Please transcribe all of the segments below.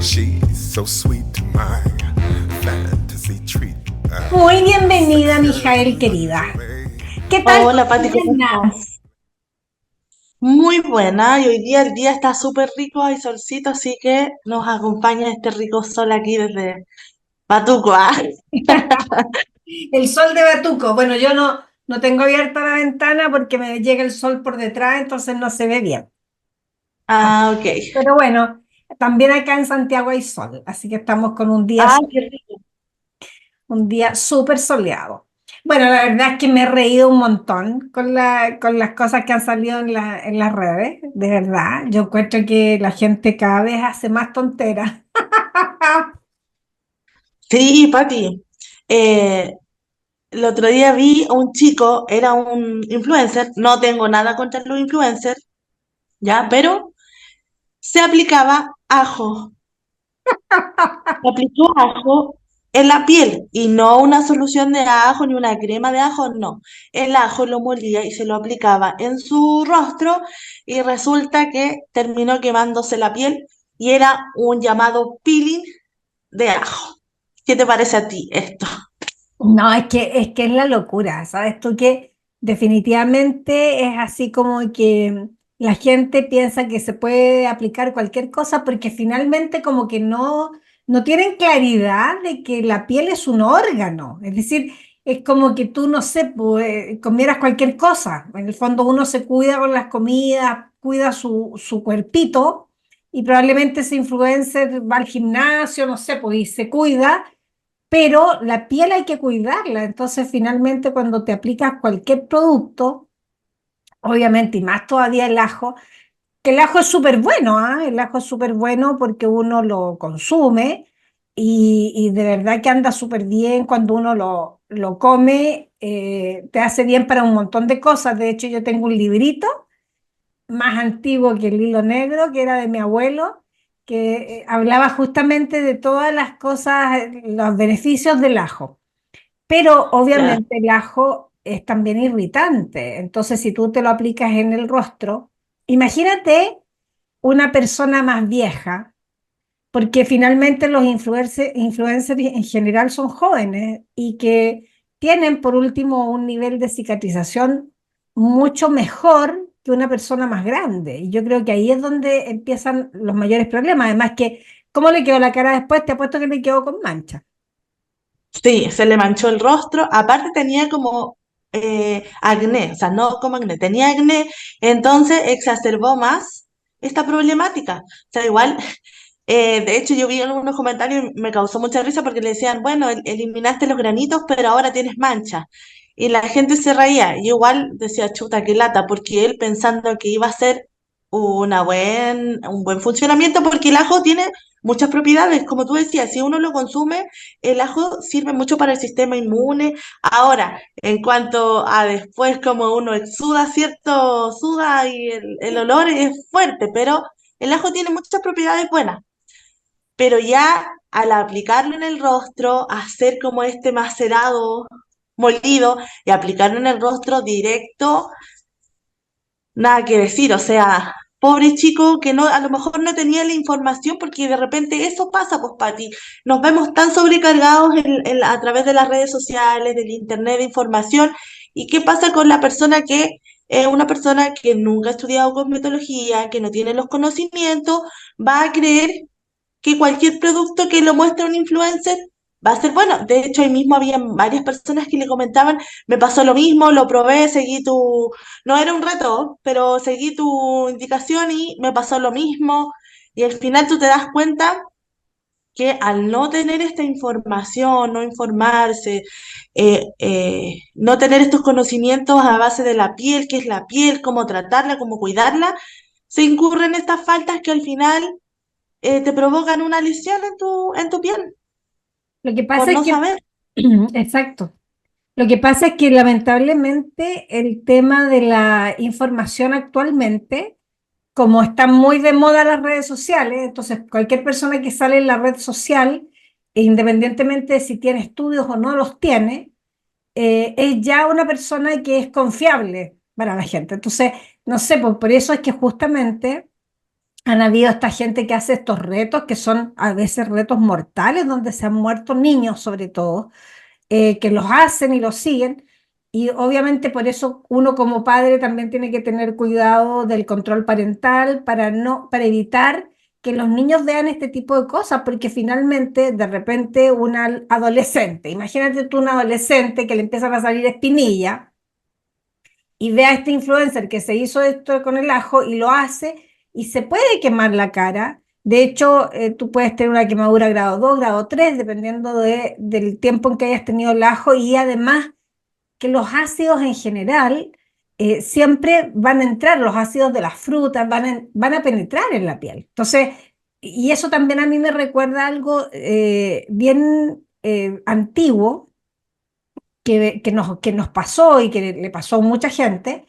She's so sweet to my fantasy treat. Muy bienvenida, Mijael querida. ¿Qué tal tu Hola Pati, ¿cómo mañana? estás? Muy buena, y hoy día el día está súper rico, hay solcito, así que nos acompaña este rico sol aquí desde Patuco. El sol de Batuco. Bueno, yo no tengo abierta la ventana porque me llega el sol por detrás, entonces no se ve bien. Ah, Ah, ok. pero bueno, también acá en Santiago hay sol, así que estamos con Ah, qué rico. un día súper soleado. Bueno, la verdad es que me he reído un montón con las cosas que han salido en las redes, de verdad. Yo encuentro que la gente cada vez hace más tonteras. Sí, Pati. eh, el otro día vi a un chico, era un influencer, no tengo nada contra los influencers, ya, pero se aplicaba ajo. Se aplicó ajo en la piel y no una solución de ajo ni una crema de ajo, no. El ajo lo molía y se lo aplicaba en su rostro y resulta que terminó quemándose la piel y era un llamado peeling de ajo. ¿Qué te parece a ti esto? No, es que es la locura, ¿sabes tú? Que definitivamente es así como que la gente piensa que se puede aplicar cualquier cosa porque finalmente como que no tienen claridad de que la piel es un órgano. Es decir, es como que tú, no sé, pues, comieras cualquier cosa. En el fondo uno se cuida con las comidas, cuida su cuerpito y probablemente ese influencer va al gimnasio, no sé, pues y se cuida, pero la piel hay que cuidarla. Entonces, finalmente, cuando te aplicas cualquier producto, obviamente, y más todavía el ajo, que el ajo es súper bueno, ¿ah? El ajo es súper bueno porque uno lo consume y de verdad que anda súper bien cuando uno lo come, te hace bien para un montón de cosas. De hecho, yo tengo un librito más antiguo que el hilo negro, que era de mi abuelo, que hablaba justamente de todas las cosas, los beneficios del ajo. Pero Ya. obviamente el ajo es también irritante. Entonces, si tú te lo aplicas en el rostro, imagínate una persona más vieja, porque finalmente los influencers en general son jóvenes y que tienen por último un nivel de cicatrización mucho mejor que una persona más grande. Y yo creo que ahí es donde empiezan los mayores problemas. Además que, ¿cómo le quedó la cara después? Te apuesto que le quedó con mancha. Sí, se le manchó el rostro. Aparte tenía como acné, o sea, no como acné, tenía acné, entonces exacerbó más esta problemática. O sea, igual, de hecho yo vi algunos comentarios y me causó mucha risa porque le decían, bueno, eliminaste los granitos, pero ahora tienes mancha. Y la gente se reía. Y igual decía, chuta, qué lata, porque él pensando que iba a ser un buen funcionamiento, porque el ajo tiene muchas propiedades, como tú decías, si uno lo consume, el ajo sirve mucho para el sistema inmune. Ahora, en cuanto a después como uno exuda, cierto, suda y el olor es fuerte, pero el ajo tiene muchas propiedades buenas. Pero ya al aplicarlo en el rostro, hacer como este macerado molido y aplicarlo en el rostro directo, nada que decir, o sea, pobre chico que no, a lo mejor no tenía la información porque de repente eso pasa, pues Pati, nos vemos tan sobrecargados a través de las redes sociales, del internet de información, y qué pasa con la persona que es una persona que nunca ha estudiado cosmetología, que no tiene los conocimientos, va a creer que cualquier producto que lo muestre un influencer va a ser bueno. De hecho, ahí mismo había varias personas que le comentaban, me pasó lo mismo, lo probé, seguí tu, no era un reto, pero seguí tu indicación y me pasó lo mismo. Y al final tú te das cuenta que al no tener esta información, no informarse, no tener estos conocimientos a base de la piel, qué es la piel, cómo tratarla, cómo cuidarla, se incurren estas faltas que al final te provocan una lesión en tu piel Lo que por pasa es no que, saber. exacto, lo que pasa es que lamentablemente el tema de la información actualmente, como están muy de moda las redes sociales, entonces cualquier persona que sale en la red social, e independientemente de si tiene estudios o no los tiene, es ya una persona que es confiable para la gente. Entonces, no sé, por eso es que justamente Han habido esta gente que hace estos retos, que son a veces retos mortales, donde se han muerto niños sobre todo, que los hacen y los siguen. Y obviamente por eso uno como padre también tiene que tener cuidado del control parental para no, para evitar que los niños vean este tipo de cosas, porque finalmente de repente una adolescente, imagínate tú un adolescente que le empiezan a salir espinilla y ve a este influencer que se hizo esto con el ajo y lo hace y se puede quemar la cara. De hecho, tú puedes tener una quemadura grado 2, grado 3, dependiendo del tiempo en que hayas tenido el ajo, y además que los ácidos en general siempre van a entrar, los ácidos de las frutas van a penetrar en la piel. Entonces, y eso también a mí me recuerda algo bien antiguo que nos pasó y que le pasó a mucha gente,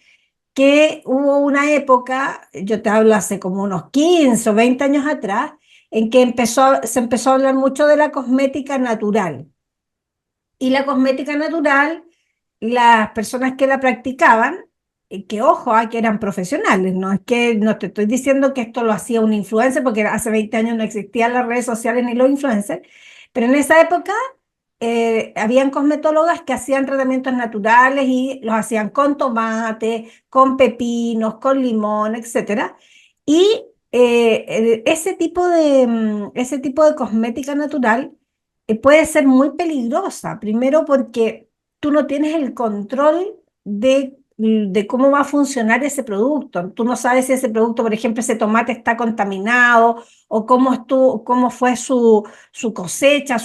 que hubo una época, yo te hablo hace como unos 15 o 20 años atrás, en que se empezó a hablar mucho de la cosmética natural. Y la cosmética natural, las personas que la practicaban, que ojo, que eran profesionales, no es que no te estoy diciendo que esto lo hacía un influencer, porque hace 20 años no existían las redes sociales ni los influencers, pero en esa época habían cosmetólogas que hacían tratamientos naturales y los hacían con tomate, con pepinos, con limón, etcétera. Y ese tipo de cosmética natural puede ser muy peligrosa. Primero porque tú no tienes el control de cómo va a funcionar ese producto. Tú no sabes si ese producto, por ejemplo, ese tomate está contaminado o cómo fue su cosecha,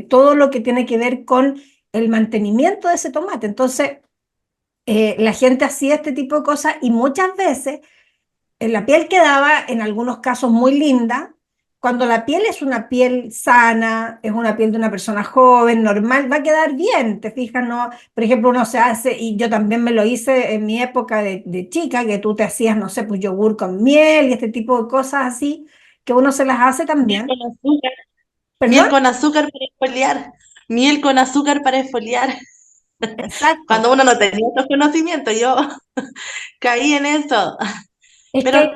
todo lo que tiene que ver con el mantenimiento de ese tomate. Entonces, la gente hacía este tipo de cosas y muchas veces la piel quedaba en algunos casos muy linda. Cuando la piel es una piel sana, es una piel de una persona joven, normal, va a quedar bien, te fijas, ¿no? Por ejemplo, uno se hace, y yo también me lo hice en mi época de chica, que tú te hacías, no sé, pues yogur con miel y este tipo de cosas así, que uno se las hace Miel también. con azúcar, miel ¿Perdón? con azúcar para exfoliar, miel con azúcar para exfoliar. Exacto. Cuando uno no tenía estos conocimientos, yo caí en eso. Es Pero que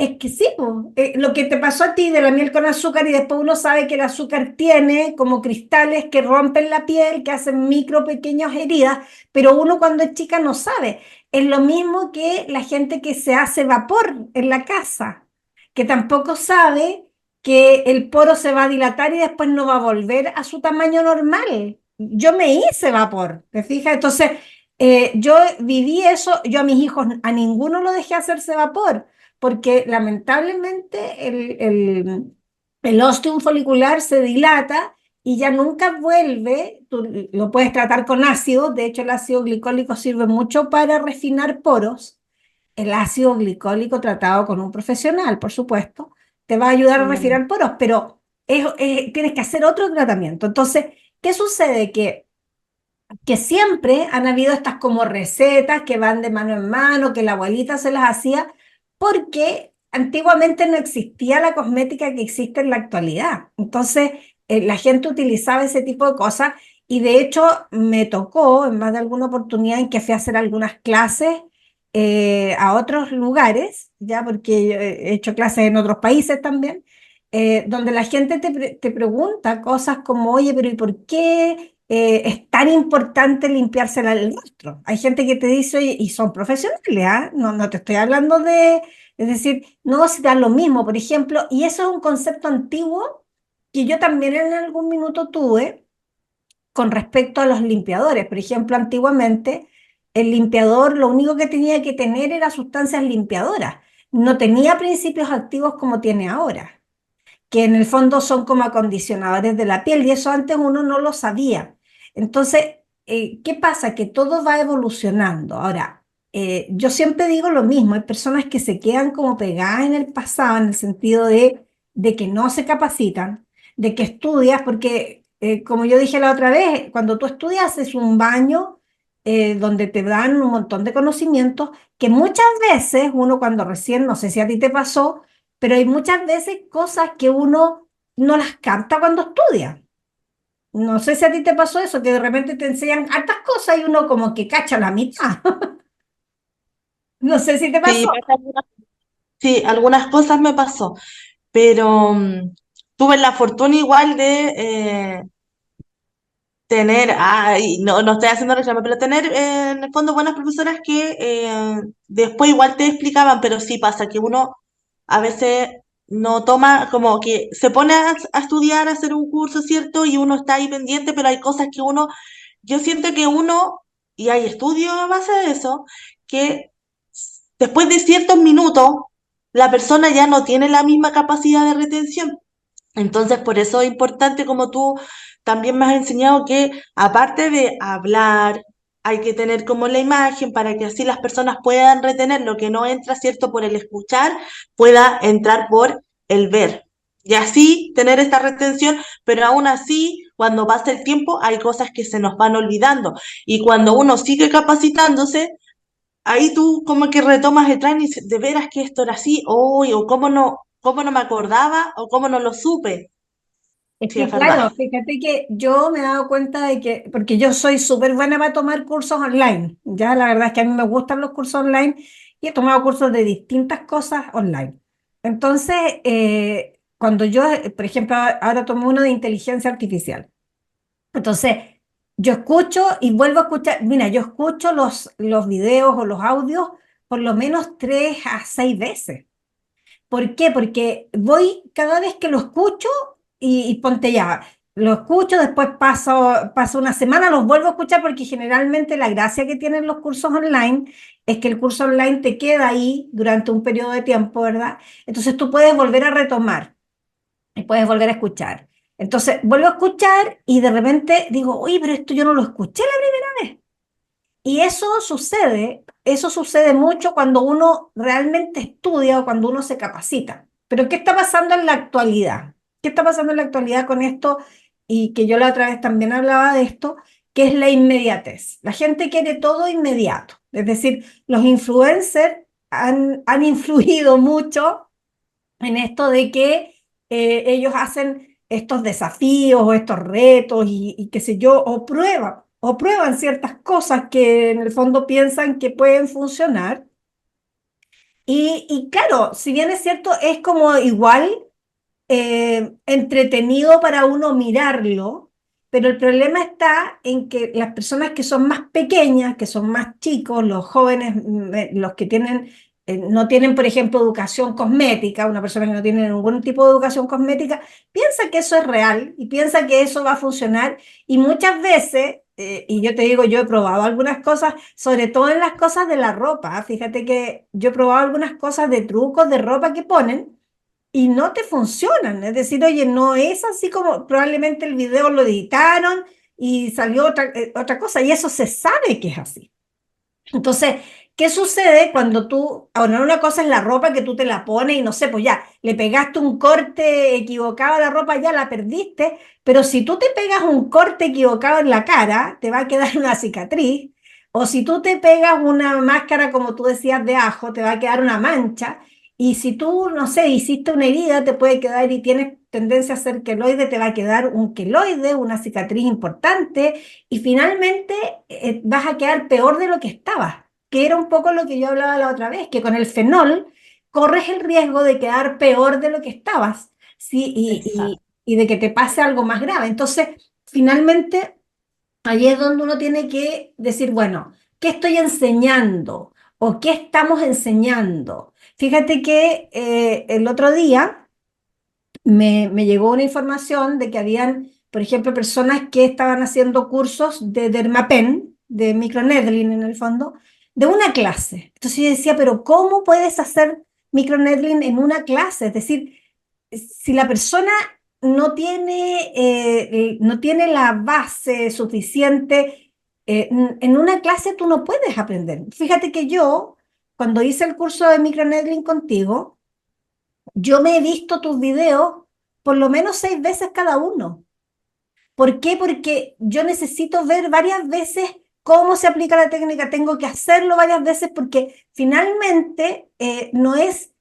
Es que sí, po. Lo que te pasó a ti de la miel con azúcar y después uno sabe que el azúcar tiene como cristales que rompen la piel, que hacen micro pequeñas heridas, pero uno cuando es chica no sabe. Es lo mismo que la gente que se hace vapor en la casa, que tampoco sabe que el poro se va a dilatar y después no va a volver a su tamaño normal. Yo me hice vapor, ¿te fijas? Entonces, yo viví eso, yo a mis hijos, a ninguno lo dejé hacerse vapor porque lamentablemente el ostium folicular se dilata y ya nunca vuelve. Tú lo puedes tratar con ácido, de hecho el ácido glicólico sirve mucho para refinar poros. El ácido glicólico tratado con un profesional, por supuesto, te va a ayudar a mm, refinar poros, pero tienes que hacer otro tratamiento. Entonces, ¿qué sucede? Que siempre han habido estas como recetas que van de mano en mano, que la abuelita se las hacía, porque antiguamente no existía la cosmética que existe en la actualidad. Entonces, la gente utilizaba ese tipo de cosas y de hecho me tocó en más de alguna oportunidad en que fui a hacer algunas clases a otros lugares, ya porque yo he hecho clases en otros países también, donde la gente te pregunta cosas como, oye, pero ¿y por qué? Es tan importante limpiarse el rostro. Hay gente que te dice, oye, y son profesionales, ¿ah? No, no te estoy hablando es decir, no, si dan lo mismo, por ejemplo, y eso es un concepto antiguo que yo también en algún minuto tuve con respecto a los limpiadores. Por ejemplo, antiguamente el limpiador lo único que tenía que tener era sustancias limpiadoras, no tenía principios activos como tiene ahora, que en el fondo son como acondicionadores de la piel y eso antes uno no lo sabía. Entonces, ¿qué pasa? Que todo va evolucionando. Ahora, yo siempre digo lo mismo, hay personas que se quedan como pegadas en el pasado en el sentido de que no se capacitan, de que estudias, porque como yo dije la otra vez, cuando tú estudias es un baño donde te dan un montón de conocimientos que muchas veces uno cuando recién, no sé si a ti te pasó, pero hay muchas veces cosas que uno no las capta cuando estudia. No sé si a ti te pasó eso, que de repente te enseñan hartas cosas y uno como que cacha la mitad. No sé si te sí, pasó. Sí, algunas cosas me pasó, pero tuve la fortuna igual de tener, ay, no, no estoy haciendo reclamo, pero tener en el fondo buenas profesoras que después igual te explicaban, pero sí pasa que uno a veces no toma, como que se pone a estudiar, a hacer un curso, ¿cierto? Y uno está ahí pendiente, pero hay cosas que uno, yo siento que uno, y hay estudios a base de eso, que después de ciertos minutos, la persona ya no tiene la misma capacidad de retención. Entonces, por eso es importante, como tú también me has enseñado, que aparte de hablar, hay que tener como la imagen para que así las personas puedan retener lo que no entra, ¿cierto? Por el escuchar, pueda entrar por el ver. Y así tener esta retención, pero aún así, cuando pasa el tiempo, hay cosas que se nos van olvidando. Y cuando uno sigue capacitándose, ahí tú como que retomas el tren y dices, de veras que esto era así, hoy, o cómo no me acordaba, o cómo no lo supe. Es Sí, es que verdad. claro, fíjate que yo me he dado cuenta de que, porque yo soy súper buena para tomar cursos online, ya la verdad es que a mí me gustan los cursos online y he tomado cursos de distintas cosas online. Entonces, cuando yo, por ejemplo, ahora tomé uno de inteligencia artificial. Entonces, yo escucho y vuelvo a escuchar, mira, yo escucho los videos o los audios por lo menos 3 a 6 veces. ¿Por qué? Porque voy cada vez que lo escucho y ponte ya, lo escucho, después paso una semana, los vuelvo a escuchar porque generalmente la gracia que tienen los cursos online es que el curso online te queda ahí durante un periodo de tiempo, ¿verdad? Entonces tú puedes volver a retomar y puedes volver a escuchar. Entonces vuelvo a escuchar y de repente digo, oye, pero esto yo no lo escuché la primera vez. Y eso sucede mucho cuando uno realmente estudia o cuando uno se capacita. Pero ¿qué está pasando en la actualidad? ¿Qué está pasando en la actualidad con esto? Y que yo la otra vez también hablaba de esto, que es la inmediatez. La gente quiere todo inmediato. Es decir, los influencers han influido mucho en esto de que ellos hacen estos desafíos o estos retos y qué sé yo, o prueban ciertas cosas que en el fondo piensan que pueden funcionar. Y claro, si bien es cierto, es como igual entretenido para uno mirarlo, pero el problema está en que las personas que son más pequeñas, que son más chicos, los jóvenes, los que tienen, no tienen, por ejemplo, educación cosmética, una persona que no tiene ningún tipo de educación cosmética, piensa que eso es real y piensa que eso va a funcionar y muchas veces... y yo te digo, yo he probado algunas cosas, sobre todo en las cosas de la ropa. Fíjate que yo he probado algunas cosas de trucos de ropa que ponen, y no te funcionan. Es decir, oye, no es así como probablemente el video lo editaron y salió otra cosa, y eso se sabe que es así. Entonces, ¿qué sucede cuando tú, ahora una cosa es la ropa que tú te la pones y no sé, pues ya, le pegaste un corte equivocado a la ropa, ya la perdiste, pero si tú te pegas un corte equivocado en la cara, te va a quedar una cicatriz, o si tú te pegas una máscara, como tú decías, de ajo, te va a quedar una mancha, y si tú, no sé, hiciste una herida, te puede quedar y tienes tendencia a hacer queloide, te va a quedar un queloide, una cicatriz importante, y finalmente vas a quedar peor de lo que estabas, que era un poco lo que yo hablaba la otra vez, que con el fenol corres el riesgo de quedar peor de lo que estabas, ¿sí? Exacto. Y de que te pase algo más grave. Entonces, finalmente, ahí es donde uno tiene que decir, bueno, ¿qué estoy enseñando? ¿O qué estamos enseñando? Fíjate que el otro día me llegó una información de que habían, por ejemplo, personas que estaban haciendo cursos de Dermapen, de microneedling en el fondo, de una clase. Entonces yo decía, pero ¿cómo puedes hacer microneedling en una clase? Es decir, si la persona no tiene la base suficiente, en una clase tú no puedes aprender. Fíjate que yo, cuando hice el curso de microneedling contigo, yo me he visto tus videos por lo menos 6 veces cada uno. ¿Por qué? Porque yo necesito ver varias veces cómo se aplica la técnica, tengo que hacerlo varias veces porque finalmente no es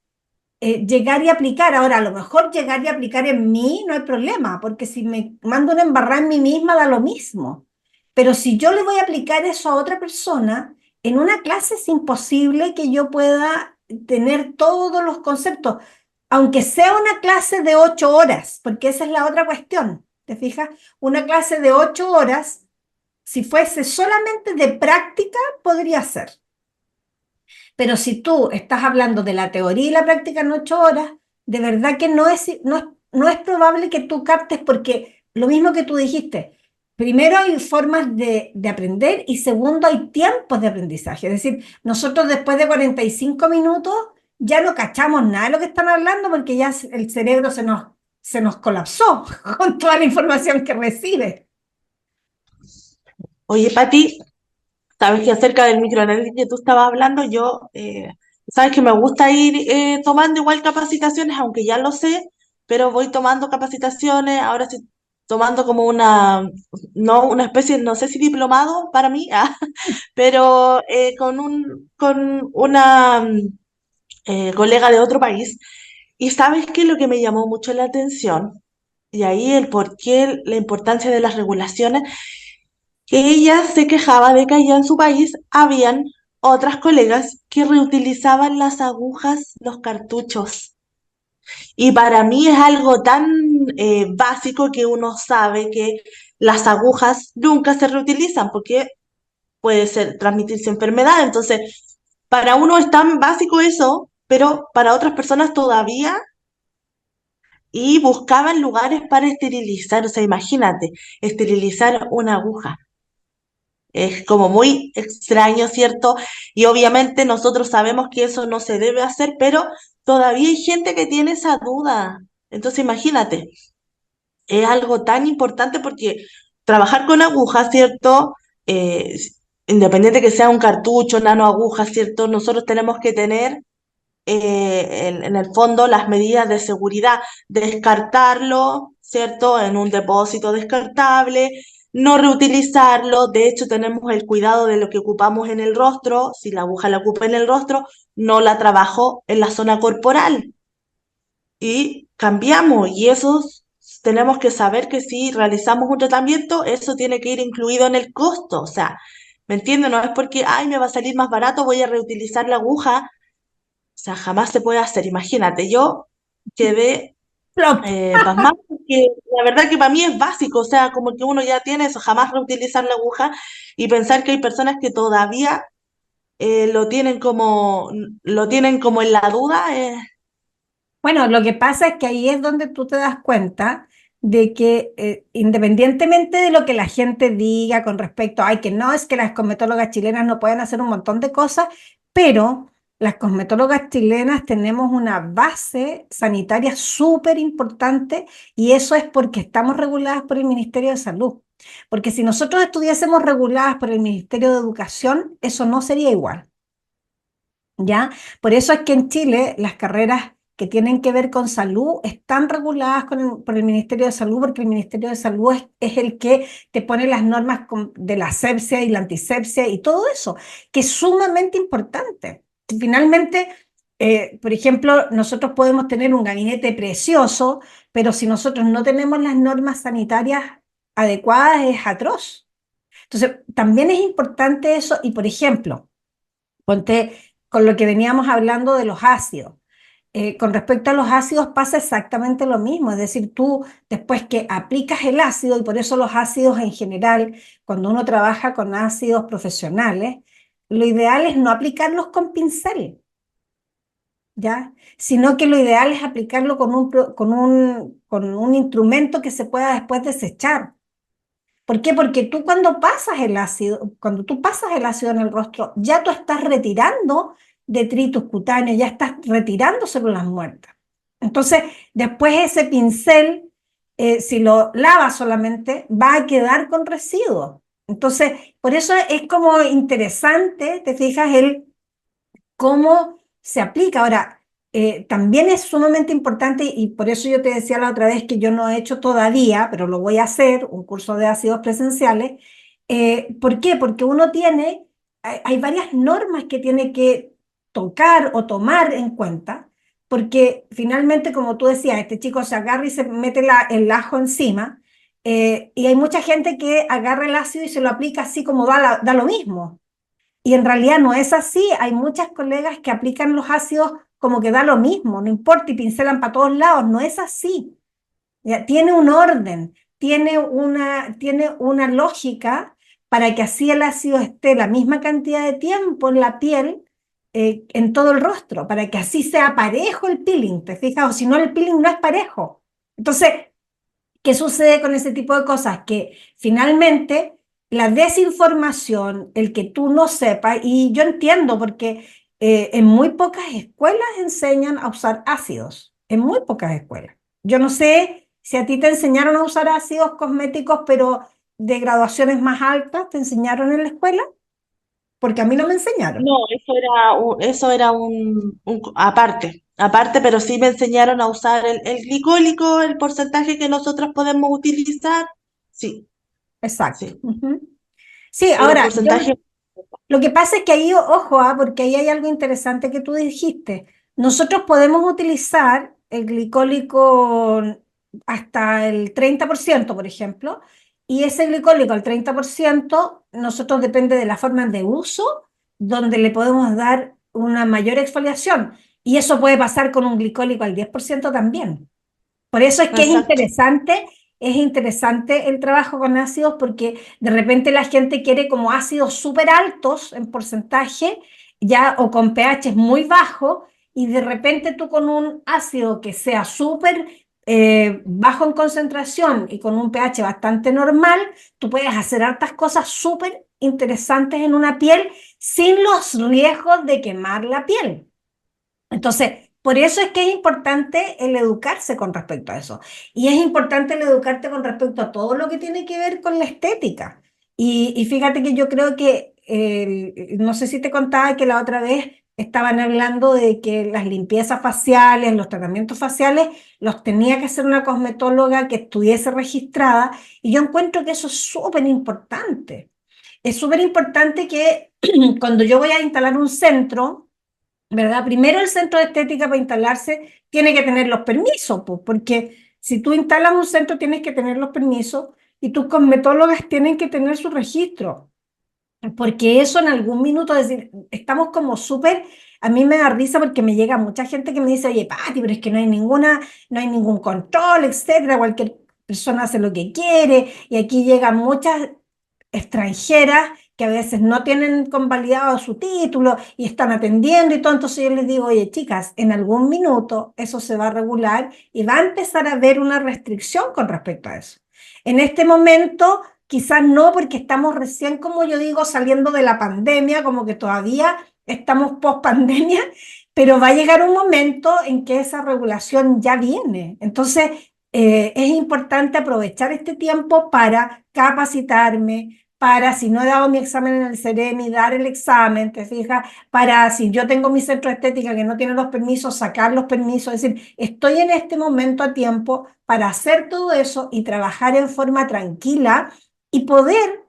llegar y aplicar. Ahora, a lo mejor llegar y aplicar en mí no hay problema, porque si me mando una embarrada en mí misma da lo mismo. Pero si yo le voy a aplicar eso a otra persona, en una clase es imposible que yo pueda tener todos los conceptos, aunque sea una clase de 8 horas, porque esa es la otra cuestión, ¿te fijas? Una clase de 8 horas, si fuese solamente de práctica, podría ser. Pero si tú estás hablando de la teoría y la práctica en 8 horas, de verdad que no es probable que tú captes, porque lo mismo que tú dijiste, primero hay formas de aprender y segundo hay tiempos de aprendizaje. Es decir, nosotros después de 45 minutos ya no cachamos nada de lo que están hablando porque ya el cerebro se nos colapsó con toda la información que recibe. Oye, Pati, sabes que acerca del microanálisis que tú estabas hablando, yo, sabes que me gusta ir tomando igual capacitaciones, aunque ya lo sé, pero voy tomando capacitaciones, ahora estoy tomando como no una especie, no sé si diplomado para mí, pero con una colega de otro país. Y sabes que lo que me llamó mucho la atención, y ahí el por qué, la importancia de las regulaciones, que ella se quejaba de que allá en su país habían otras colegas que reutilizaban las agujas, los cartuchos. Y para mí es algo tan básico que uno sabe que las agujas nunca se reutilizan porque puede ser transmitirse enfermedad. Entonces, para uno es tan básico eso, pero para otras personas todavía, y buscaban lugares para esterilizar. O sea, imagínate, esterilizar una aguja. Es como muy extraño, ¿cierto? Y obviamente nosotros sabemos que eso no se debe hacer, pero todavía hay gente que tiene esa duda. Entonces, imagínate, es algo tan importante porque trabajar con agujas, ¿cierto? Eh, Independiente que sea un cartucho, nano aguja, ¿cierto? Nosotros tenemos que tener en el fondo las medidas de seguridad, descartarlo, ¿cierto? En un depósito descartable, no reutilizarlo, de hecho tenemos el cuidado de lo que ocupamos en el rostro, si la aguja la ocupa en el rostro, no la trabajo en la zona corporal y cambiamos y eso tenemos que saber que si realizamos un tratamiento, eso tiene que ir incluido en el costo, o sea, ¿me entiendes? No es porque, ay, me va a salir más barato, voy a reutilizar la aguja, o sea, jamás se puede hacer. Imagínate, yo quedé Plop. pasmada porque la verdad que para mí es básico, o sea, como que uno ya tiene eso, jamás reutilizar la aguja y pensar que hay personas que todavía lo tienen como en la duda. Bueno, lo que pasa es que ahí es donde tú te das cuenta de que independientemente de lo que la gente diga con respecto a, ay, que no, es que las cosmetólogas chilenas no pueden hacer un montón de cosas, pero las cosmetólogas chilenas tenemos una base sanitaria súper importante y eso es porque estamos reguladas por el Ministerio de Salud. Porque si nosotros estuviésemos reguladas por el Ministerio de Educación, eso no sería igual. ¿Ya? Por eso es que en Chile las carreras que tienen que ver con salud están reguladas por el Ministerio de Salud, porque el Ministerio de Salud es el que te pone las normas de la asepsia y la antisepsia y todo eso, que es sumamente importante. Finalmente, por ejemplo, nosotros podemos tener un gabinete precioso, pero si nosotros no tenemos las normas sanitarias adecuadas, es atroz. Entonces, también es importante eso y, por ejemplo, ponte con lo que veníamos hablando de los ácidos. Con respecto a los ácidos pasa exactamente lo mismo, es decir, tú después que aplicas el ácido, y por eso los ácidos en general, cuando uno trabaja con ácidos profesionales, lo ideal es no aplicarlos con pincel, ¿ya? Sino que lo ideal es aplicarlo con un instrumento que se pueda después desechar. ¿Por qué? Porque tú cuando tú pasas el ácido en el rostro, ya tú estás retirando detritus cutáneos, ya estás retirando células muertas. Entonces, después ese pincel, si lo lavas solamente, va a quedar con residuos. Entonces, por eso es como interesante, te fijas, el cómo se aplica. Ahora, también es sumamente importante y por eso yo te decía la otra vez que yo no he hecho todavía, pero lo voy a hacer, un curso de ácidos presenciales. ¿Por qué? Porque hay varias normas que tiene que tocar o tomar en cuenta, porque finalmente, como tú decías, este chico se agarra y se mete el ajo encima, y hay mucha gente que agarra el ácido y se lo aplica así como da lo mismo. Y en realidad no es así. Hay muchas colegas que aplican los ácidos como que da lo mismo, no importa, y pincelan para todos lados. No es así. ¿Ya? Tiene un orden, tiene una lógica para que así el ácido esté la misma cantidad de tiempo en la piel, en todo el rostro, para que así sea parejo el peeling, ¿te fijas? O si no, el peeling no es parejo. Entonces, ¿qué sucede con ese tipo de cosas? Que finalmente la desinformación, el que tú no sepas, y yo entiendo porque en muy pocas escuelas enseñan a usar ácidos, en muy pocas escuelas. Yo no sé si a ti te enseñaron a usar ácidos cosméticos, pero de graduaciones más altas, ¿te enseñaron en la escuela? Porque a mí no me enseñaron. No, eso era aparte, pero sí me enseñaron a usar el glicólico, el porcentaje que nosotros podemos utilizar, sí, Exacto. sí, Ujú. Sí, pero el ahora, porcentaje, lo que pasa es que ahí, ojo, porque ahí hay algo interesante que tú dijiste. Nosotros podemos utilizar el glicólico hasta el 30%, por ejemplo, y ese glicólico al 30%, nosotros depende de la forma de uso, donde le podemos dar una mayor exfoliación. Y eso puede pasar con un glicólico al 10% también. Por eso es que exacto. es interesante el trabajo con ácidos porque de repente la gente quiere como ácidos súper altos en porcentaje, ya o con pH muy bajo, y de repente tú con un ácido que sea súper bajo en concentración y con un pH bastante normal, tú puedes hacer hartas cosas súper interesantes en una piel sin los riesgos de quemar la piel. Entonces, por eso es que es importante el educarse con respecto a eso. Y es importante el educarte con respecto a todo lo que tiene que ver con la estética. Y fíjate que yo creo que, no sé si te contaba que la otra vez estaban hablando de que las limpiezas faciales, los tratamientos faciales, los tenía que hacer una cosmetóloga que estuviese registrada. Y yo encuentro que eso es súper importante. Es súper importante que cuando yo voy a instalar un centro, ¿verdad? Primero el centro de estética para instalarse tiene que tener los permisos, pues, porque si tú instalas un centro tienes que tener los permisos y tus cosmetólogas tienen que tener su registro, porque eso en algún minuto, es decir, estamos como súper, a mí me da risa porque me llega mucha gente que me dice, oye, Pati, pero es que no hay ningún control, etcétera, cualquier persona hace lo que quiere y aquí llegan muchas extranjeras que a veces no tienen convalidado su título y están atendiendo y todo. Entonces yo les digo, oye, chicas, en algún minuto eso se va a regular y va a empezar a haber una restricción con respecto a eso. En este momento, quizás no, porque estamos recién, como yo digo, saliendo de la pandemia, como que todavía estamos post pandemia, pero va a llegar un momento en que esa regulación ya viene. Entonces, es importante aprovechar este tiempo para capacitarme, para si no he dado mi examen en el Ceremi, dar el examen, te fijas, para si yo tengo mi centro de estética que no tiene los permisos, sacar los permisos, es decir, estoy en este momento a tiempo para hacer todo eso y trabajar en forma tranquila y poder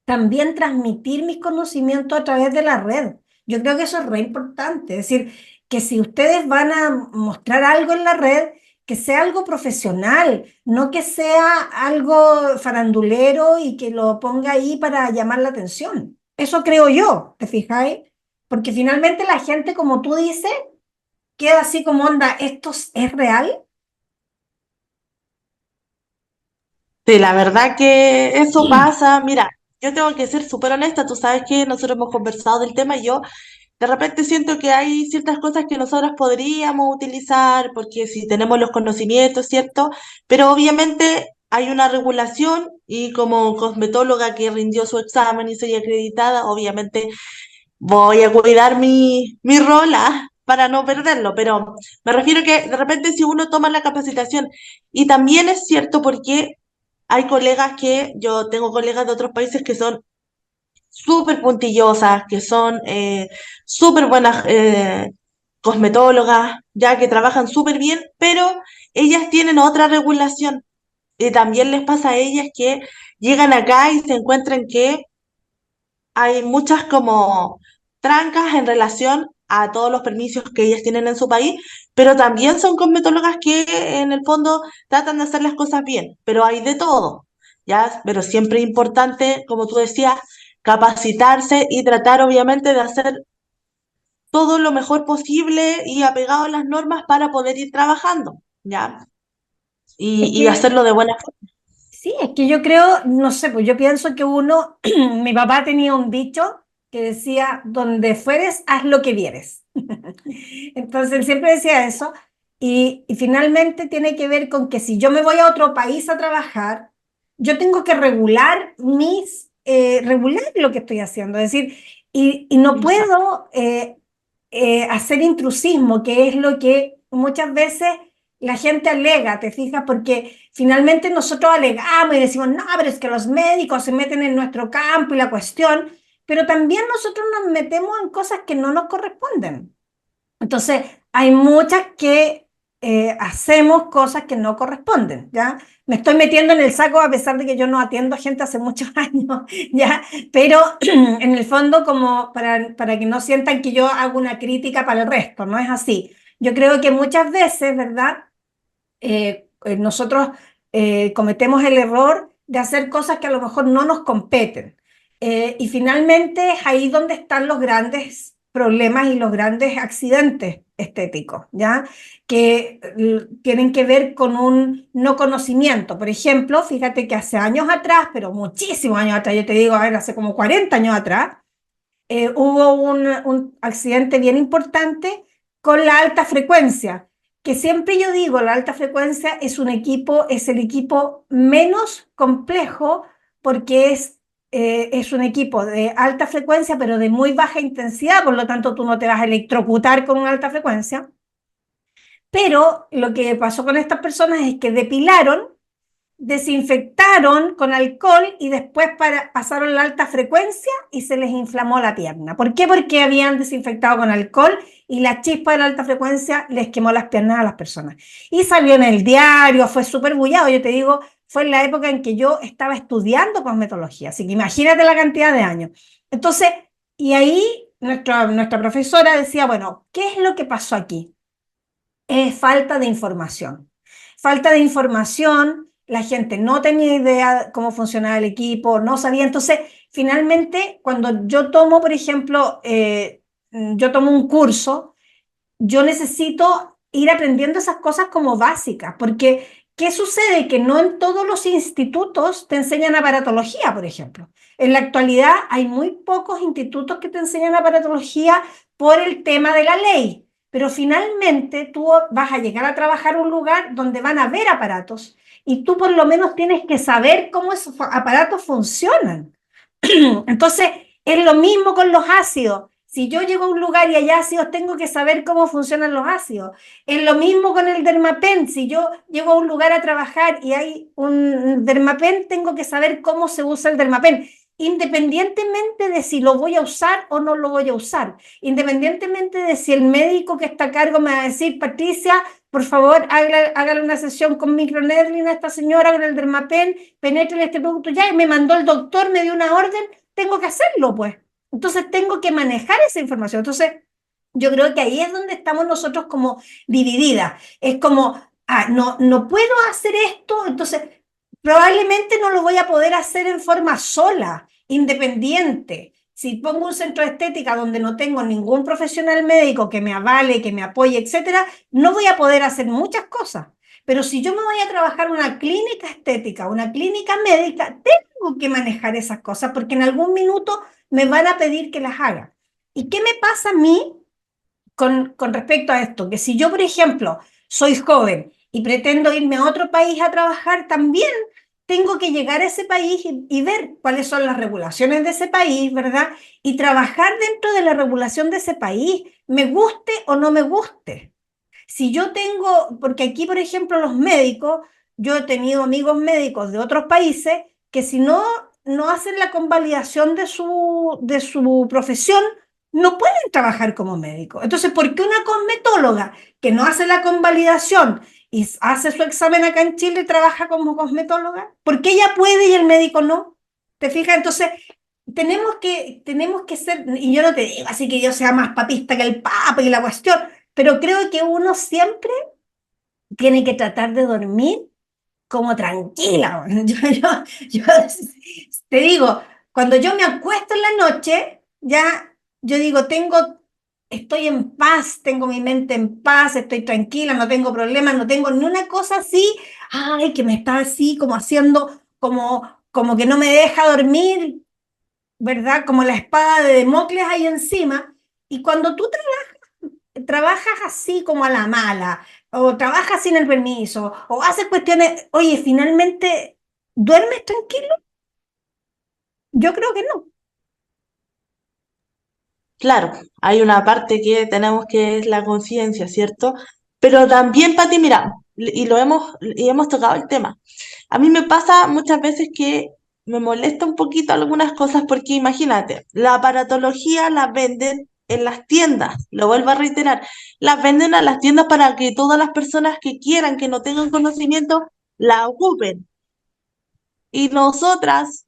también transmitir mis conocimientos a través de la red. Yo creo que eso es re importante, es decir, que si ustedes van a mostrar algo en la red, que sea algo profesional, no que sea algo farandulero y que lo ponga ahí para llamar la atención. Eso creo yo, ¿te fijáis? Porque finalmente la gente, como tú dices, queda así como onda, ¿esto es real? Sí, la verdad que eso pasa. Mira, yo tengo que ser súper honesta, tú sabes que nosotros hemos conversado del tema y yo de repente siento que hay ciertas cosas que nosotros podríamos utilizar porque si tenemos los conocimientos, ¿cierto? Pero obviamente hay una regulación y como cosmetóloga que rindió su examen y soy acreditada, obviamente voy a cuidar mi rol para no perderlo, pero me refiero que de repente si uno toma la capacitación y también es cierto porque hay colegas que, yo tengo colegas de otros países que son súper puntillosas, que son súper buenas cosmetólogas, ya que trabajan súper bien, pero ellas tienen otra regulación. Y también les pasa a ellas que llegan acá y se encuentran que hay muchas como trancas en relación a todos los permisos que ellas tienen en su país, pero también son cosmetólogas que en el fondo tratan de hacer las cosas bien, pero hay de todo, ¿ya? Pero siempre es importante, como tú decías, capacitarse y tratar obviamente de hacer todo lo mejor posible y apegado a las normas para poder ir trabajando, ¿ya? Es Y que hacerlo de buena forma. sí, es que yo creo, no sé, pues yo pienso que uno, mi papá tenía un dicho que decía, donde fueres, haz lo que vieres. Entonces él siempre decía eso y finalmente tiene que ver con que si yo me voy a otro país a trabajar, yo tengo que regular lo que estoy haciendo, es decir, y no Exacto. puedo hacer intrusismo, que es lo que muchas veces la gente alega, ¿te fijas? Porque finalmente nosotros alegamos y decimos, no, pero es que los médicos se meten en nuestro campo y la cuestión, pero también nosotros nos metemos en cosas que no nos corresponden. Entonces, hay muchas que hacemos cosas que no corresponden, ¿ya? Me estoy metiendo en el saco a pesar de que yo no atiendo a gente hace muchos años, ¿ya? Pero en el fondo, como para que no sientan que yo hago una crítica para el resto, no es así. Yo creo que muchas veces, ¿verdad? Nosotros cometemos el error de hacer cosas que a lo mejor no nos competen. Y finalmente es ahí donde están los grandes problemas y los grandes accidentes estéticos, ¿ya? Que tienen que ver con un no conocimiento. Por ejemplo, fíjate que hace años atrás, pero muchísimos años atrás, yo te digo, a ver, hace como 40 años atrás, hubo un accidente bien importante con la alta frecuencia, que siempre yo digo, la alta frecuencia es el equipo menos complejo porque es un equipo de alta frecuencia, pero de muy baja intensidad, por lo tanto tú no te vas a electrocutar con una alta frecuencia. Pero lo que pasó con estas personas es que depilaron, desinfectaron con alcohol y después pasaron la alta frecuencia y se les inflamó la pierna. ¿Por qué? Porque habían desinfectado con alcohol y la chispa de la alta frecuencia les quemó las piernas a las personas. Y salió en el diario, fue súper bullado, yo te digo, fue en la época en que yo estaba estudiando cosmetología, así que imagínate la cantidad de años. Entonces, y ahí nuestra profesora decía, bueno, ¿qué es lo que pasó aquí? Es falta de información. Falta de información, la gente no tenía idea cómo funcionaba el equipo, no sabía. Entonces, finalmente, cuando yo tomo, por ejemplo, yo tomo un curso, yo necesito ir aprendiendo esas cosas como básicas, porque ¿qué sucede? Que no en todos los institutos te enseñan aparatología, por ejemplo. En la actualidad hay muy pocos institutos que te enseñan aparatología por el tema de la ley, pero finalmente tú vas a llegar a trabajar en un lugar donde van a ver aparatos y tú por lo menos tienes que saber cómo esos aparatos funcionan. Entonces, es lo mismo con los ácidos. Si yo llego a un lugar y hay ácidos, tengo que saber cómo funcionan los ácidos. Es lo mismo con el Dermapen. Si yo llego a un lugar a trabajar y hay un Dermapen, tengo que saber cómo se usa el Dermapen, independientemente de si lo voy a usar o no lo voy a usar, independientemente de si el médico que está a cargo me va a decir, Patricia, por favor, hágale una sesión con microneedling a esta señora con el Dermapen, penetre este producto ya, y me mandó el doctor, me dio una orden, tengo que hacerlo, pues. Entonces tengo que manejar esa información. Entonces, yo creo que ahí es donde estamos nosotros como divididas. Es como, no puedo hacer esto, entonces probablemente no lo voy a poder hacer en forma sola, independiente. Si pongo un centro de estética donde no tengo ningún profesional médico que me avale, que me apoye, etcétera, no voy a poder hacer muchas cosas. Pero si yo me voy a trabajar en una clínica estética, una clínica médica, tengo que manejar esas cosas porque en algún minuto me van a pedir que las haga. ¿Y qué me pasa a mí con respecto a esto? Que si yo, por ejemplo, soy joven y pretendo irme a otro país a trabajar, también tengo que llegar a ese país y ver cuáles son las regulaciones de ese país, ¿verdad? Y trabajar dentro de la regulación de ese país, me guste o no me guste. Si yo tengo, porque aquí, por ejemplo, los médicos, yo he tenido amigos médicos de otros países que si no hacen la convalidación de su profesión, no pueden trabajar como médico. Entonces, ¿por qué una cosmetóloga que no hace la convalidación y hace su examen acá en Chile trabaja como cosmetóloga? ¿Por qué ella puede y el médico no? ¿Te fijas? Entonces, tenemos que ser, y yo no te digo así que yo sea más papista que el papa y la cuestión, pero creo que uno siempre tiene que tratar de dormir como tranquila. Yo te digo, Cuando yo me acuesto en la noche, ya yo digo, estoy en paz, tengo mi mente en paz, estoy tranquila, no tengo problemas, no tengo ni una cosa así, ay, que me está así como haciendo, como que no me deja dormir, ¿verdad? Como la espada de Democles ahí encima. Y cuando tú trabajas así como a la mala, o trabajas sin el permiso, o haces cuestiones, oye, finalmente, ¿duermes tranquilo? Yo creo que no. Claro, hay una parte que tenemos que es la conciencia, ¿cierto? Pero también, Pati, mira, y hemos tocado el tema. A mí me pasa muchas veces que me molesta un poquito algunas cosas porque imagínate, la aparatología la venden en las tiendas, lo vuelvo a reiterar, las venden a las tiendas para que todas las personas que quieran, que no tengan conocimiento, la ocupen. Y nosotras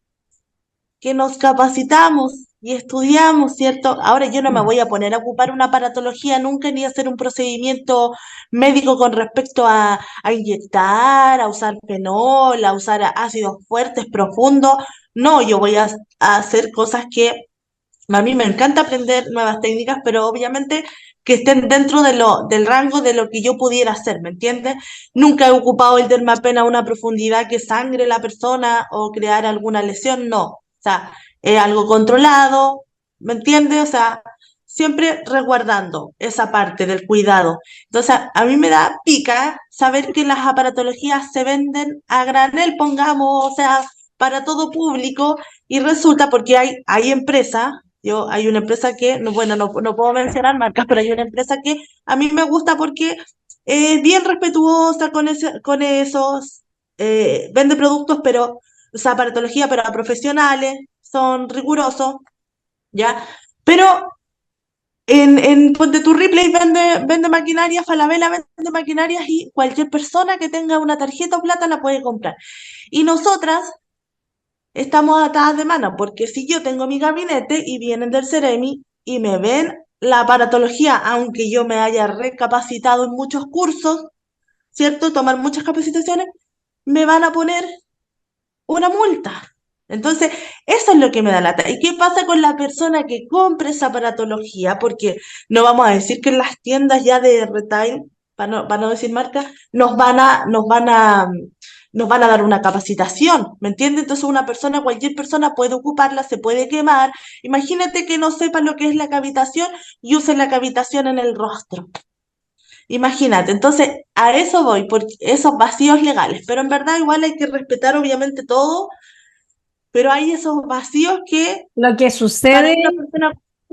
que nos capacitamos y estudiamos, ¿cierto? Ahora yo no me voy a poner a ocupar una aparatología nunca ni a hacer un procedimiento médico con respecto a inyectar, a usar fenol, a usar ácidos fuertes, profundos. No, yo voy a hacer cosas que a mí me encanta aprender nuevas técnicas, pero obviamente que estén dentro del rango de lo que yo pudiera hacer, ¿me entiendes? Nunca he ocupado el dermapen a una profundidad que sangre la persona o crear alguna lesión, no. O sea, es algo controlado, ¿me entiendes? O sea, siempre resguardando esa parte del cuidado. Entonces, a mí me da pica saber que las aparatologías se venden a granel, pongamos, o sea, para todo público, y resulta porque hay empresas, hay una empresa que, no, bueno, no puedo mencionar marcas, pero hay una empresa que a mí me gusta porque es bien respetuosa con esos, vende productos, pero, o sea, aparatología, pero a profesionales, son rigurosos, ¿ya? Pero en Ponte tu Ripley vende maquinaria, Falabella vende maquinarias y cualquier persona que tenga una tarjeta o plata la puede comprar. Y nosotras estamos atadas de mano, porque si yo tengo mi gabinete y vienen del Ceremi y me ven la aparatología, aunque yo me haya recapacitado en muchos cursos, ¿cierto? Tomar muchas capacitaciones, me van a poner una multa. Entonces, eso es lo que me da lata. ¿Y qué pasa con la persona que compra esa aparatología? Porque no vamos a decir que en las tiendas ya de retail, para no decir marca, nos van a dar una capacitación, ¿me entiendes? Entonces cualquier persona puede ocuparla, se puede quemar. Imagínate que no sepa lo que es la cavitación y use la cavitación en el rostro. Imagínate, entonces a eso voy, por esos vacíos legales, pero en verdad igual hay que respetar obviamente todo, pero hay esos vacíos que Lo que para sucede, una persona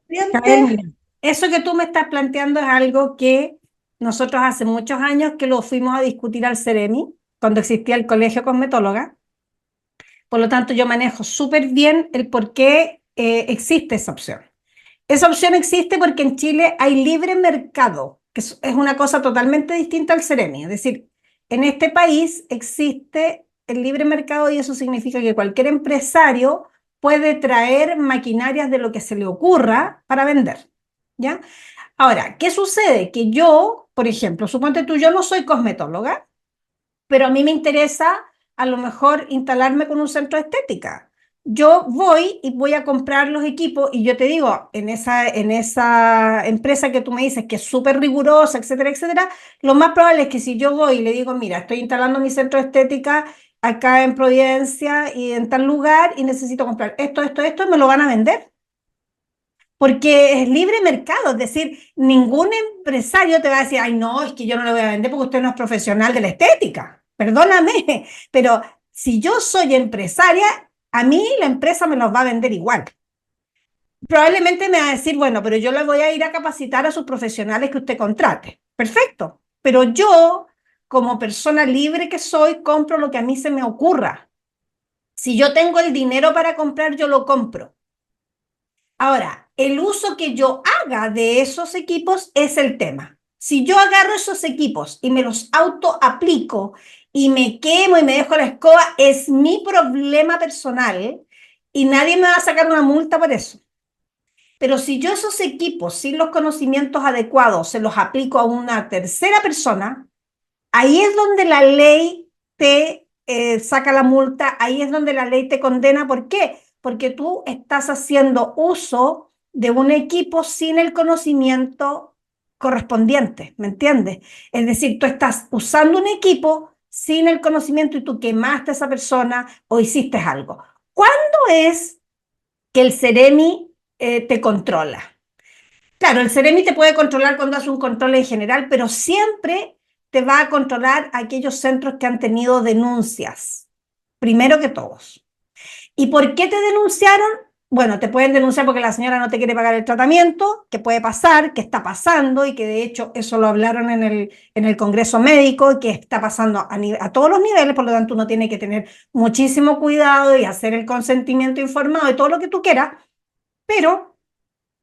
Jael, corriente, mira, eso que tú me estás planteando es algo que nosotros hace muchos años que lo fuimos a discutir al Ceremi, cuando existía el colegio cosmetóloga. Por lo tanto, yo manejo súper bien el por qué existe esa opción. Esa opción existe porque en Chile hay libre mercado, que es una cosa totalmente distinta al Ceremi. Es decir, en este país existe el libre mercado y eso significa que cualquier empresario puede traer maquinarias de lo que se le ocurra para vender, ¿ya? Ahora, ¿qué sucede? Que yo, por ejemplo, suponte tú, yo no soy cosmetóloga, pero a mí me interesa a lo mejor instalarme con un centro de estética. Yo voy y voy a comprar los equipos y yo te digo, en esa empresa que tú me dices que es súper rigurosa, etcétera, etcétera, lo más probable es que si yo voy y le digo, mira, estoy instalando mi centro de estética acá en Providencia y en tal lugar y necesito comprar esto, me lo van a vender. Porque es libre mercado, es decir, ningún empresario te va a decir, ay, no, es que yo no le voy a vender porque usted no es profesional de la estética. Perdóname, pero si yo soy empresaria, a mí la empresa me los va a vender igual. Probablemente me va a decir, bueno, pero yo le voy a ir a capacitar a sus profesionales que usted contrate. Perfecto, pero yo, como persona libre que soy, compro lo que a mí se me ocurra. Si yo tengo el dinero para comprar, yo lo compro. Ahora, el uso que yo haga de esos equipos es el tema. Si yo agarro esos equipos y me los autoaplico y me quemo y me dejo la escoba, es mi problema personal y nadie me va a sacar una multa por eso. Pero si yo esos equipos sin los conocimientos adecuados se los aplico a una tercera persona, ahí es donde la ley te saca la multa, ahí es donde la ley te condena. ¿Por qué? porque tú estás haciendo uso de un equipo sin el conocimiento correspondiente, ¿me entiendes? Es decir, tú estás usando un equipo sin el conocimiento y tú quemaste a esa persona o hiciste algo. ¿Cuándo es que el Ceremi te controla? Claro, el Ceremi te puede controlar cuando hace un control en general, pero siempre te va a controlar aquellos centros que han tenido denuncias, primero que todos. ¿Y por qué te denunciaron? Bueno, te pueden denunciar porque la señora no te quiere pagar el tratamiento, que puede pasar, que está pasando y que de hecho eso lo hablaron en el Congreso Médico, que está pasando a todos los niveles, por lo tanto uno tiene que tener muchísimo cuidado y hacer el consentimiento informado de todo lo que tú quieras, pero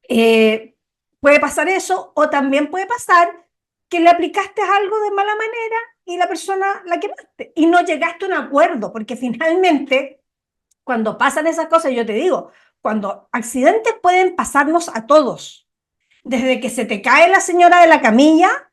puede pasar eso o también puede pasar que le aplicaste algo de mala manera y la persona la quemaste y no llegaste a un acuerdo, porque finalmente cuando pasan esas cosas, yo te digo, cuando accidentes pueden pasarnos a todos, desde que se te cae la señora de la camilla,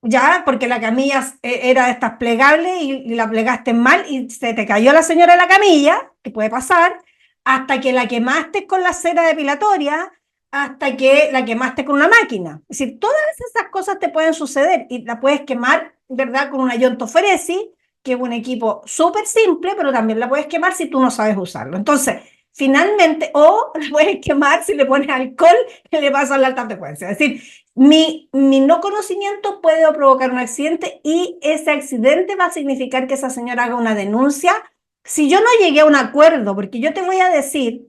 ya, porque la camilla era de estas plegables y la plegaste mal y se te cayó la señora de la camilla, que puede pasar, hasta que la quemaste con la cera depilatoria, hasta que la quemaste con una máquina. Es decir, todas esas cosas te pueden suceder y la puedes quemar, ¿verdad? Con una iontoferesis, que es un equipo súper simple, pero también la puedes quemar si tú no sabes usarlo. Entonces, finalmente, o la puedes quemar si le pones alcohol y le pasas la alta frecuencia. Es decir, mi no conocimiento puede provocar un accidente y ese accidente va a significar que esa señora haga una denuncia. Si yo no llegué a un acuerdo, porque yo te voy a decir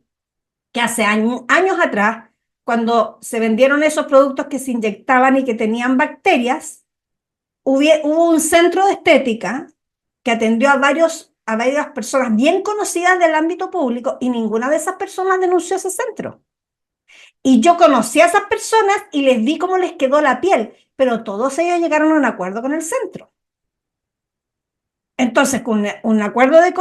que hace años atrás, cuando se vendieron esos productos que se inyectaban y que tenían bacterias, hubo un centro de estética que atendió a varias personas bien conocidas del ámbito público y ninguna de esas personas denunció ese centro. Y yo conocí a esas personas y les vi cómo les quedó la piel, pero todos ellos llegaron a un acuerdo con el centro. Entonces, con un acuerdo de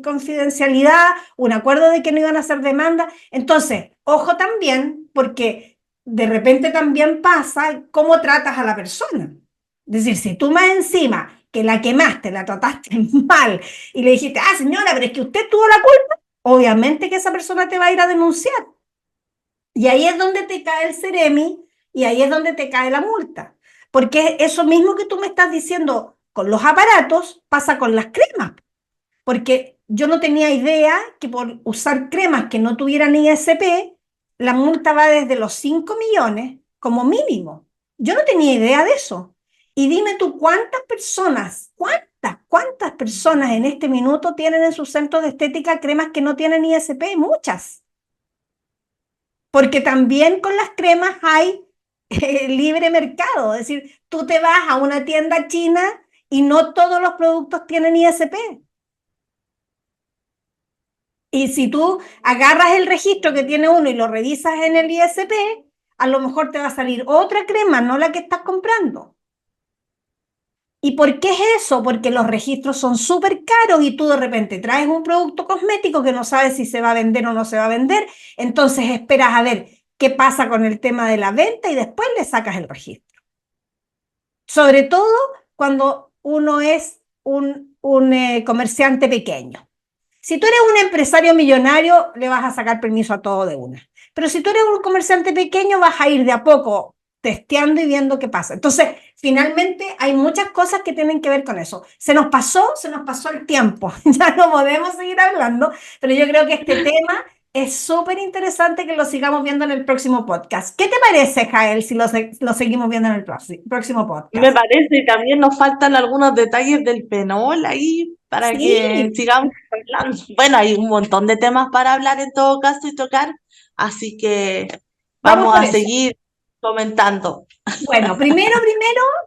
confidencialidad, un acuerdo de que no iban a hacer demanda. Entonces, ojo también, porque de repente también pasa cómo tratas a la persona. Es decir, si tú más encima que la quemaste, la trataste mal y le dijiste, ah, señora, pero es que usted tuvo la culpa, obviamente que esa persona te va a ir a denunciar. Y ahí es donde te cae el Ceremi y ahí es donde te cae la multa. Porque eso mismo que tú me estás diciendo con los aparatos pasa con las cremas. Porque yo no tenía idea que por usar cremas que no tuvieran ISP, la multa va desde los 5 millones como mínimo. Yo no tenía idea de eso. Y dime tú cuántas personas en este minuto tienen en su centro de estética cremas que no tienen ISP? Muchas. Porque también con las cremas hay libre mercado, es decir, tú te vas a una tienda china y no todos los productos tienen ISP. Y si tú agarras el registro que tiene uno y lo revisas en el ISP, a lo mejor te va a salir otra crema, no la que estás comprando. ¿Y por qué es eso? Porque los registros son súper caros y tú de repente traes un producto cosmético que no sabes si se va a vender o no se va a vender, entonces esperas a ver qué pasa con el tema de la venta y después le sacas el registro. Sobre todo cuando uno es un comerciante pequeño. Si tú eres un empresario millonario, le vas a sacar permiso a todo de una. Pero si tú eres un comerciante pequeño, vas a ir de a poco testeando y viendo qué pasa. Entonces, finalmente, hay muchas cosas que tienen que ver con eso. Se nos pasó el tiempo. Ya no podemos seguir hablando, pero yo creo que este tema es súper interesante que lo sigamos viendo en el próximo podcast. ¿Qué te parece, Jael, si lo seguimos viendo en el próximo Me podcast? parece que también nos faltan algunos detalles del fenol ahí para que Sí, sigamos hablando. Bueno, hay un montón de temas para hablar en todo caso y tocar, así que vamos vamos por a eso. seguir comentando. Bueno, primero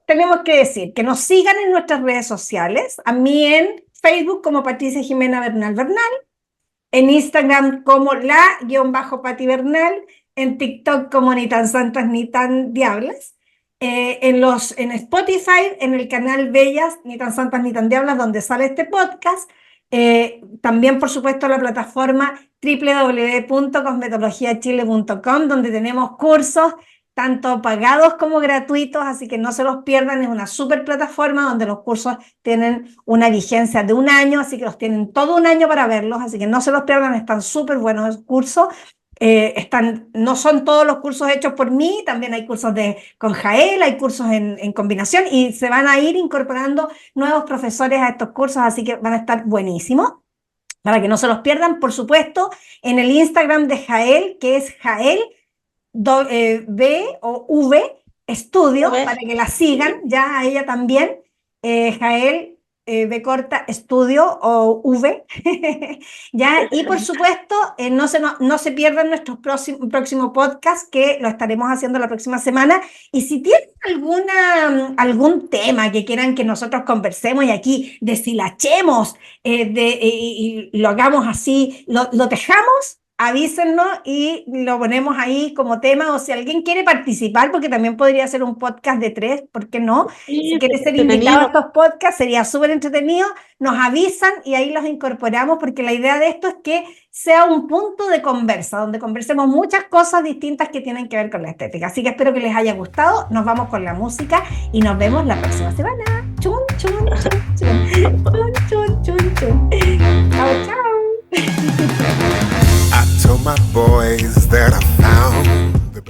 tenemos que decir que nos sigan en nuestras redes sociales, a mí en Facebook como Patricia Jimena Bernal Bernal, en Instagram como la-Pati Bernal, en TikTok como ni tan santas ni tan diablas, en Spotify, en el canal Bellas, ni tan santas ni tan diablas, donde sale este podcast, también por supuesto la plataforma www.cosmetologiachile.com, donde tenemos cursos tanto pagados como gratuitos, así que no se los pierdan. Es una súper plataforma donde los cursos tienen una vigencia de 1 año, así que los tienen todo 1 año para verlos, así que no se los pierdan, están súper buenos los cursos. No son todos los cursos hechos por mí, también hay cursos con Jael, hay cursos en combinación y se van a ir incorporando nuevos profesores a estos cursos, así que van a estar buenísimos. Para que no se los pierdan, por supuesto, en el Instagram de Jael, que es Jael B o V Estudio, V. para que la sigan, ya a ella también, Jael B corta Estudio o V, ya, y por supuesto, no se pierdan nuestro próximo podcast, que lo estaremos haciendo la próxima semana, y si tienen algún tema que quieran que nosotros conversemos y aquí deshilachemos, y lo hagamos así, lo tejamos, avísennos y lo ponemos ahí como tema, o si alguien quiere participar, porque también podría ser un podcast de 3, ¿por qué no? Si Sí, quiere ser invitado a estos podcasts, sería súper entretenido, nos avisan y ahí los incorporamos, porque la idea de esto es que sea un punto de conversa, donde conversemos muchas cosas distintas que tienen que ver con la estética. Así que espero que les haya gustado, nos vamos con la música y nos vemos la próxima semana. Chun, chun, chun, chun, chun, chun, chun, chun.